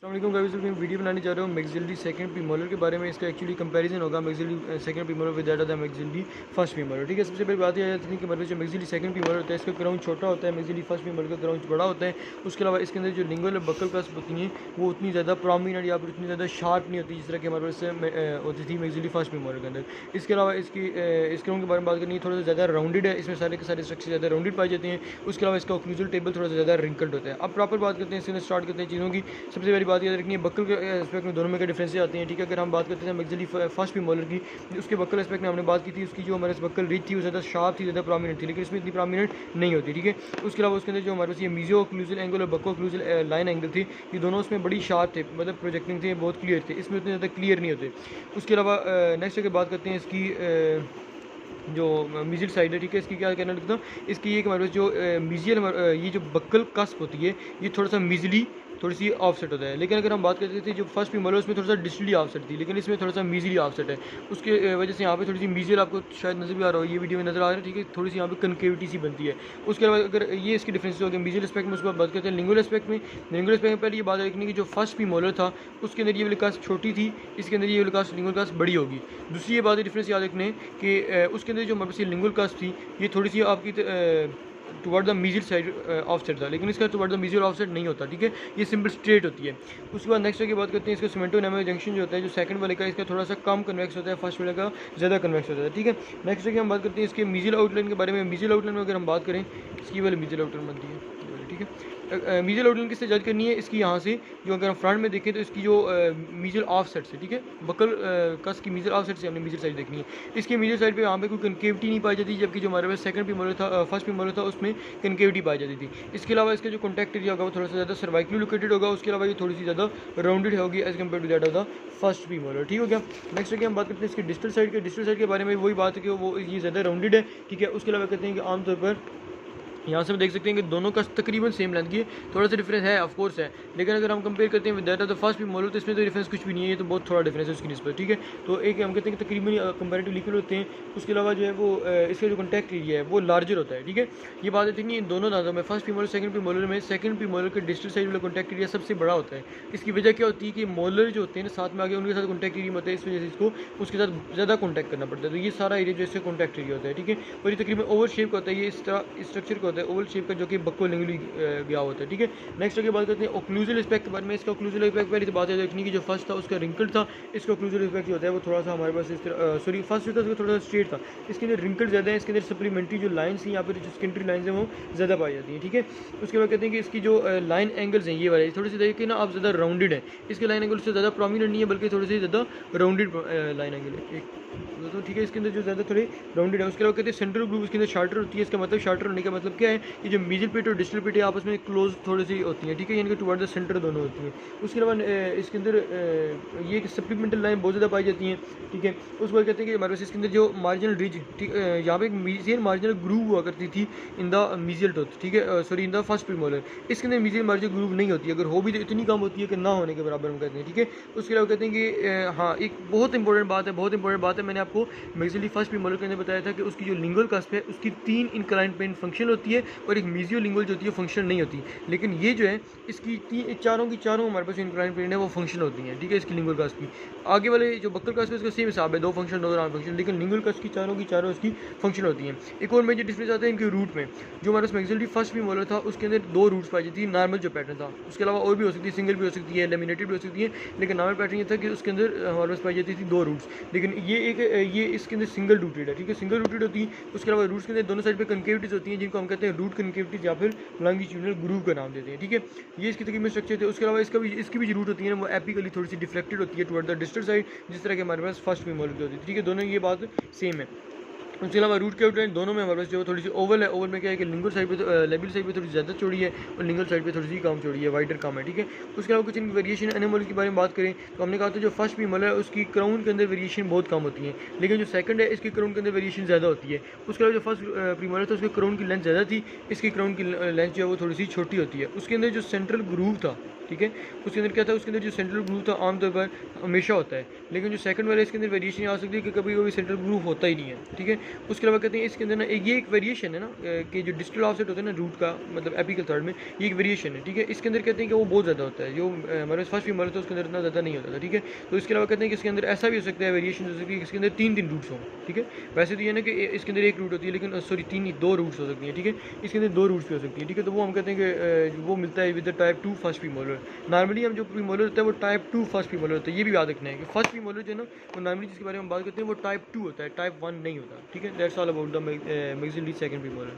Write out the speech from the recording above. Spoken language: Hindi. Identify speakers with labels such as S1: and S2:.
S1: अस्सलाम वालेकुम गाइस, मैं वीडियो बनाने जा रहा हूँ मैक्सिलरी सेकंड प्रीमोलर के बारे में। इसका एक्चुअली कंपैरिजन होगा maxillary second premolar with that of the maxillary first premolar. ठीक है, सबसे पहले बात यह आती है कि हमारे जो मैक्सिलरी सेकंड प्रीमोलर होता है इसका क्राउन छोटा होता है, मैक्सिलरी फर्स्ट प्रीमोलर का क्राउन बड़ा होता है। उसके अलावा इसके अंदर जो लिंगुअल और बक्कल कस्प होती हैं वो उतनी ज़्यादा प्रोमिनेंट या फिर उतनी ज़्यादा शार्प नहीं होती जिस तरह की हमारे पास होती थी मैक्सिलरी फर्स्ट प्रीमोलर के अंदर। इसके अलावा इस क्राउन के बारे में बात करनी है, थोड़ा सा ज़्यादा राउंडेड है, इसमें सारे के सारे स्ट्रक्चर ज़्यादा राउंडेड पाए जाते हैं। उसके अलावा इसका ओक्लूजल टेबल थोड़ा सा ज़्यादा रिंकल्ड होता है। अब प्रॉपर बात करते हैं, इसके अंदर स्टार्ट करते हैं चीज़ों की। सबसे पहली बात याद रखनी है बक्कल एस्पेक्ट में दोनों में क्या डिफरेंस आते हैं। ठीक है, अगर हम बात करते हैं मैक्सिलरी फर्स्ट प्रीमोलर की, उसके बक्कल एस्पेक्ट में हमने बात की थी, उसकी जो हमारे बक्कल रिच थी वो ज़्यादा शार्प थी, ज़्यादा प्रोमिनेंट थी, लेकिन इसमें इतनी प्रोमिनेंट नहीं होती। ठीक है, उसके अलावा उसके अंदर जो हमारे पास ये मीजियो ओक्लूजल एंगल और बक्को ओक्लूजल लाइन एंगल थी, ये दोनों उसमें बड़ी शार्प थे, मतलब प्रोजेक्टिंग थे, बहुत क्लियर थे। इसमें उतने ज़्यादा क्लियर नहीं होते। उसके अलावा नेक्स्ट अगर बात करते हैं इसकी जो मिजिल साइड है, ठीक है, इसकी क्या कहना लगता हूँ, इसकी ये कि हमारे पास जो मिजियल ये जो बक्कल कस्प होती है ये थोड़ा सा मिजली थोड़ी सी ऑफसेट होता है। लेकिन अगर हम बात करते थे जो फर्स्ट प्रीमोलर उसमें थोड़ा सा डिस्टली ऑफसेट थी, लेकिन इसमें थोड़ा सा मीजिली ऑफसेट है। उसके वजह से यहाँ पे थोड़ी सी मीजियल आपको शायद नजर भी आ रहा हो, ये वीडियो में नजर आ रहा है। ठीक है, थोड़ी सी यहाँ पे कनकेविटी सी बनती है। उसके अलावा अगर ये इसके डिफरेंस हो गए मीजियल एस्पेक्ट में, उसके बाद बात करते हैं लिंगुअल एस्पेक्ट में। लिंगुअल एस्पेक्ट में पहले ये बात रखनी कि जो फर्स्ट प्रीमोलर था उसके अंदर ये वाली कास्ट छोटी थी, इसके अंदर ये वाली कास्ट लिंगुअल कास्ट बड़ी होगी। दूसरी ये बात डिफरेंस याद रखने कि उसके अंदर जो हमारे पास लिंगुअल कास्ट थी ये थोड़ी सी आपकी toward the mesial side offset था, लेकिन इसका टुवर्ड द मीजियल ऑफसेट नहीं होता। ठीक है, ये सिंपल स्ट्रेट होती है। उसके बाद नेक्स्ट की बात करते हैं, इसका सीमेंटो नेमो जंक्शन जो होता है जो सेकंड वाले का, इसका थोड़ा सा कम कन्वेक्स होता है, फर्स्ट वाले का ज़्यादा कन्वेक्स होता है। ठीक है, नेक्स्ट की हम बात करते हैं इसके मीजियल आउटलाइन के बारे में। मीजियल आउटलाइन में अगर हम बात करें, इसकी वाली मीजियल आउटलाइन बनती है। ठीक है, मीजियल आउटलाइन किससे जज करनी है, इसकी यहाँ से जो अगर हम फ्रंट में देखें तो इसकी जो मीजियल ऑफ सेट से, ठीक है, बकल कस की मीजियल ऑफ सेट से हमने मीजियल साइड देखनी है। इसके मीजियल साइड पे यहाँ पे कोई कनकेविटी नहीं पाई जाती, जबकि जो हमारे पास सेकंड प्रीमोलर था, फर्स्ट प्रीमोलर था, उसमें कनकेविटी पाई जाती थी। इसके अलावा इसका जो कॉन्टैक्ट एरिया होगा वो थोड़ा सा ज़्यादा सर्वाइकली लोकेटेड होगा। उसके अलावा ये थोड़ी सी ज़्यादा राउंडेड होगी as compared to that of the first premolar. ठीक हो गया। नेक्स्ट है कि हम बात करते हैं इसके डिस्टल साइड के। डिस्टल साइड के बारे में वही बात है कि वो ये ज़्यादा राउंडेड है। ठीक है, उसके अलावा कहते हैं कि आमतौर पर यहाँ से हम देख सकते हैं कि दोनों का तकरीबन सेम लेंथ की है, थोड़ा सा डिफरेंस है, ऑफ कोर्स है, लेकिन अगर हम कंपेयर करते हैं with that of the first premolar तो इसमें तो डिफरेंस कुछ भी नहीं है, ये तो बहुत थोड़ा डिफरेंस है उसकी निस्बत। ठीक है, तो एक हम कहते हैं कि तकरीबन कंपेरेटिवली इक्वल होते हैं। उसके अलावा जो है वो इसका जो कॉन्टैक्ट एरिया है वो लार्जर होता है। ठीक है, ये बात है नहीं, इन दोनों दांतों में फर्स्ट प्रीमोलर सेकंड प्रीमोलर में सेकंड प्रीमोलर के डिस्टल साइड वाला कॉन्टैक्ट एरिया सबसे बड़ा होता है। इसकी वजह क्या होती है कि मोलर जो होते हैं साथ में आगे उनके साथ कॉन्टैक्ट एरिया होता है, इस वजह से इसको उसके साथ ज़्यादा कॉन्टैक्ट करना पड़ता है। तो ये सारा एरिया जो इसका कॉन्टैक्ट एरिया होता है। ठीक है, और ये तकरीबन ओवल शेप का होता है, ये इस तरह स्ट्रक्चर का होता है ओवल शेप का, जो कि बक्को लिंगुअली गया होता है। ठीक है, नेक्स्ट की बात करते हैं ओक्लूजल एस्पेक्ट के बारे में। इसका ओक्लूजल एस्पेक्ट पहले तो बात है देखनी कि जो फर्स्ट था उसका रिंकल था, इसका ओक्लूजल एस्पेक्ट जो होता है वो थोड़ा सा हमारे पास इस तरह, सॉरी फर्स्ट जो था उसका थोड़ा सा स्ट्रेट था, इसके अंदर रिंकल ज़्यादा है, इसके अंदर सप्लीमेंट्री जो लाइन्स हैं यहाँ पर जो स्किंट्री लाइन्स हैं वो ज़्यादा पाई जाती हैं। ठीक है, उसके बाद कहते हैं कि इसकी जो लाइन एंगल्स हैं ये वाले थोड़ी सी देखिए ना आप, ज़्यादा राउंडेड है। इसके लाइन एंगल से ज़्यादा प्रोमिनेंट नहीं है, बल्कि थोड़ी सी ज़्यादा राउंडेड लाइन एंगल है तो। ठीक है, इसके अंदर जो ज़्यादा थोड़े राउंडेड है। उसके अलावा कहते हैं सेंट्रल ग्रूव इसके अंदर शार्टर होती है। इसका मतलब शार्टर होने का मतलब क्या है, ये जो मिडिल पिट और डिस्टल पिट है आपस में क्लोज थोड़ी सी होती है। ठीक है, यानी कि टुवर्ड द सेंटर दोनों होती हैं। उसके अलावा इसके अंदर ये सप्लीमेंटल लाइन बहुत ज़्यादा पाई जाती हैं। ठीक है, उसके बाद कहते हैं कि हमारे पास इसके अंदर जो मार्जिनल रिज, ठीक यहाँ पे एक मीजियल मार्जिनल ग्रूव हुआ करती थी इन द मीजियल टूथ। ठीक है, sorry in the first premolar. इसके अंदर मीजियल मार्जिनल ग्रूव नहीं होती, अगर हो भी तो इतनी कम होती है कि ना होने के बराबर हम कहते हैं। ठीक है, उसके अलावा कहते हैं कि हाँ, एक बहुत इंपॉर्टेंट बात है, बहुत इंपॉर्टेंट बात है, मैंने आपको मैक्सिलरी फर्स्ट प्रीमोलर के अंदर बताया था कि उसकी जो लिंगुअल कस्प है उसकी 3 इंक्लाइन प्लेन फंक्शन होती है और एक मीजियो लिंगुअल जो होती है फंक्शन नहीं होती। लेकिन ये जो है इसकी चारों की चारों हमारे पास इंक्लाइन प्लेन है वो फंक्शन होती हैं। ठीक है, इसकी लिंगुअल कस्प की आगे वाले जो बक्कल कस्प है उसका सेम हिसाब है, 2 फंक्शन 2 नॉन फंक्शन, लेकिन लिंगुअल कस्प की चारों इसकी फंक्शन होती हैं। एक और मेजर डिफरेंस आता है इनके रूट में। जो हमारे पास मैक्सिलरी फर्स्ट प्रीमोलर था उसके अंदर 2 रूट्स पाई जाती थी, नॉर्मल जो पैटर्न था। उसके अलावा और भी हो सकती है, सिंगल भी हो सकती है, लेमिनेटेड भी हो सकती है, लेकिन नॉर्मल पैटर्न ये था कि उसके अंदर हमारे पास पाई जाती थी 2 रूट्स। लेकिन ये इसके अंदर सिंगल रूटेड है। ठीक है, सिंगल रूटेड होती है। उसके अलावा रूट्स के अंदर दोनों साइड पे कनकेविटीज होती हैं, जिनको हम कहते हैं रूट कनकेविटीज या फिर लॉन्गिट्यूडिनल ग्रूव का नाम देते हैं। ठीक है, ये इसकी तकरीबन स्ट्रक्चर थे। उसके अलावा इसकी भी जो रूट होती है ना वो एपिकली थोड़ी सी डिफ्लेक्टेड होती है टुवर्ड द डिस्टल साइड, जिस तरह के हमारे पास फर्स्ट प्रीमोलर की होती है। ठीक है, दोनों ये बात सेम है। उसके अलावा रूट के आउटलाइन दोनों में हमारे पास जो थोड़ी सी ओवल है। ओवल में क्या है कि लिंगुअल साइड पे लेबियल साइड पे थोड़ी ज़्यादा चौड़ी है और लिंगुअल साइड पे थोड़ी सी कम चौड़ी है, वाइडर कम है। ठीक है, उसके अलावा कुछ इनकी वेरिएशन एनिमल के बारे में बात करें तो हमने कहा था जो फर्स्ट प्रीमोलर है उसकी क्राउन के अंदर वेरिएशन बहुत कम होती है, लेकिन जो सेकंड है इसकी क्राउन के अंदर वेरिएशन ज़्यादा होती है। उसके अलावा जो फर्स्ट प्रीमोलर था उसकी क्राउन की लेंथ ज़्यादा थी, इसकी क्राउन की लेंथ जो है वो थोड़ी सी छोटी होती है। उसके अंदर जो सेंट्रल ग्रूव था ठीक है। उसके अंदर क्या था, उसके अंदर जो सेंट्रल ग्रूव था आमतौर पर हमेशा होता है, लेकिन जो सेकंड वाला है इसके अंदर वेरिएशन आ सकती है कि कभी कभी सेंट्रल ग्रूव होता ही नहीं है, ठीक है। उसके अलावा कहते हैं इसके अंदर ना ये एक वेरिएशन है ना कि जो डिस्टल ऑफसेट होता है ना रूट का, मतलब एपिकल थर्ड में, ये एक वेरिएशन है, ठीक है। इसके अंदर कहते हैं कि वो बहुत ज़्यादा होता है, जो हमारे फर्स्ट फीमर होता है उसके अंदर इतना ज़्यादा नहीं होता था, ठीक है। तो इसके अलावा कहते हैं कि इसके अंदर ऐसा भी हो सकता है, वेरिएशन हो सकती है कि इसके अंदर तीन रूट्स हों, ठीक है। वैसे तो ये ना कि इसके अंदर एक रूट होती है, लेकिन सॉरी दो रूट्स हो सकती हैं, ठीक है। इसके अंदर दो रूट्स भी हो सकती है, ठीक है। तो वो हम कहते हैं कि वो मिलता है with the type 2 first premolar. Normally हम जो प्रीमोलर होता है वो टाइप 2 फर्स्ट प्रीमोलर होता है, ये भी याद रखना है कि फर्स्ट प्रीमोलर जो है ना वो नॉर्मली जिसके बारे में हम बात करते हैं वो टाइप 2 होता है, टाइप 1 नहीं होता, ठीक है। That's all about the maxillary second premolar.